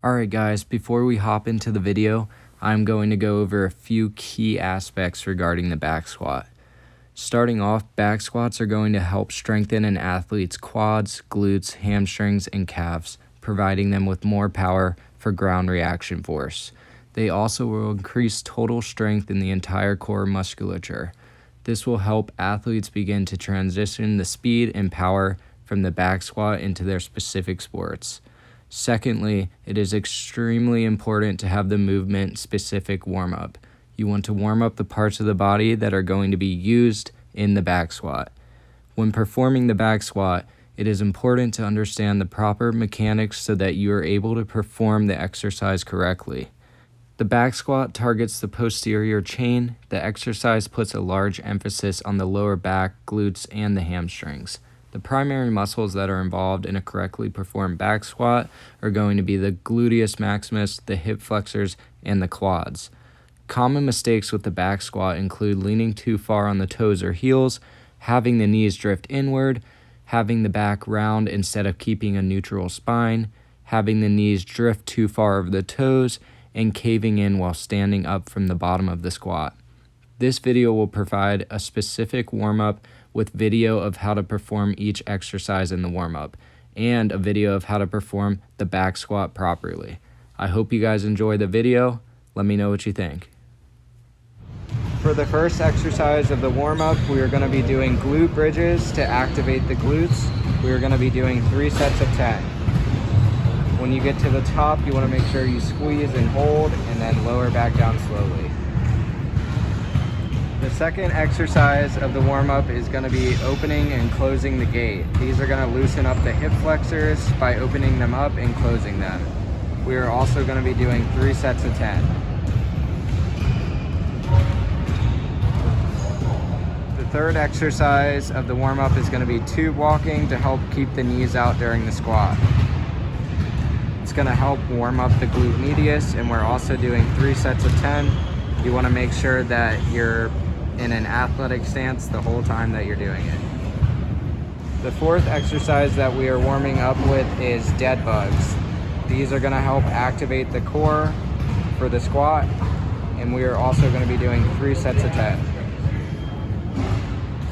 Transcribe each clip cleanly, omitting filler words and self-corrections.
Alright guys, before we hop into the video, I'm going to go over a few key aspects regarding the back squat. Starting off, back squats are going to help strengthen an athlete's quads, glutes, hamstrings, and calves, providing them with more power for ground reaction force. They also will increase total strength in the entire core musculature. This will help athletes begin to transition the speed and power from the back squat into their specific sports. Secondly, it is extremely important to have the movement-specific warm-up. You want to warm up the parts of the body that are going to be used in the back squat. When performing the back squat, it is important to understand the proper mechanics so that you are able to perform the exercise correctly. The back squat targets the posterior chain. The exercise puts a large emphasis on the lower back, glutes, and the hamstrings. The primary muscles that are involved in a correctly performed back squat are going to be the gluteus maximus, the hip flexors, and the quads. Common mistakes with the back squat include leaning too far on the toes or heels, having the knees drift inward, having the back round instead of keeping a neutral spine, having the knees drift too far over the toes, and caving in while standing up from the bottom of the squat. This video will provide a specific warm-up with video of how to perform each exercise in the warm-up, and a video of how to perform the back squat properly. I hope you guys enjoy the video. Let me know what you think. For the first exercise of the warm-up, we are going to be doing glute bridges to activate the glutes. We are going to be doing 3 sets of 10. When you get to the top, you want to make sure you squeeze and hold, and then lower back down slowly. The second exercise of the warm-up is going to be opening and closing the gate. These are going to loosen up the hip flexors by opening them up and closing them. We are also going to be doing 3 sets of 10. The third exercise of the warm-up is going to be tube walking to help keep the knees out during the squat. It's going to help warm up the glute medius, and we're also doing 3 sets of 10. You want to make sure that you're in an athletic stance the whole time that you're doing it. The fourth exercise that we are warming up with is dead bugs. These are going to help activate the core for the squat, and we are also going to be doing 3 sets of 10.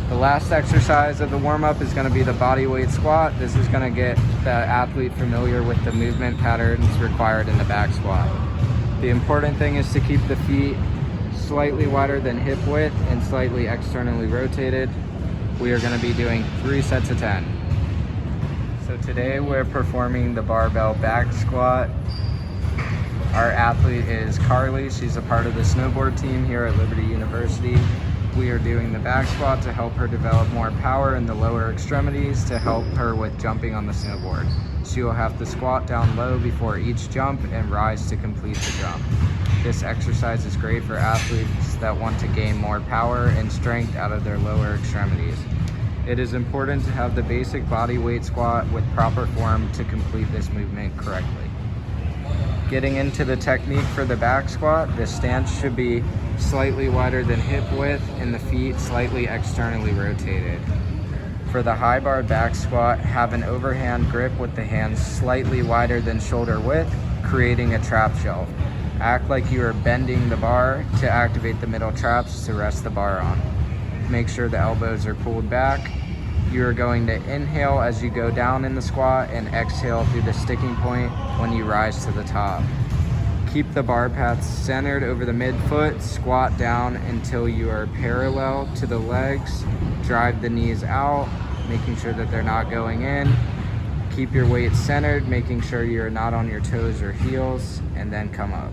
The last exercise of the warm-up is going to be the body weight squat. This is going to get the athlete familiar with the movement patterns required in the back squat. The important thing is to keep the feet slightly wider than hip width and slightly externally rotated. We are going to be doing 3 sets of 10. So today we're performing the barbell back squat. Our athlete is Carly. She's a part of the snowboard team here at Liberty University. We are doing the back squat to help her develop more power in the lower extremities to help her with jumping on the snowboard. She will have to squat down low before each jump and rise to complete the jump. This exercise is great for athletes that want to gain more power and strength out of their lower extremities. It is important to have the basic body weight squat with proper form to complete this movement correctly. Getting into the technique for the back squat, the stance should be slightly wider than hip width and the feet slightly externally rotated. For the high bar back squat, have an overhand grip with the hands slightly wider than shoulder width, creating a trap shelf. Act like you are bending the bar to activate the middle traps to rest the bar on. Make sure the elbows are pulled back. You are going to inhale as you go down in the squat and exhale through the sticking point when you rise to the top. Keep the bar path centered over the midfoot. Squat down until you are parallel to the legs. Drive the knees out, making sure that they're not going in. Keep your weight centered, making sure you're not on your toes or heels, and then come up.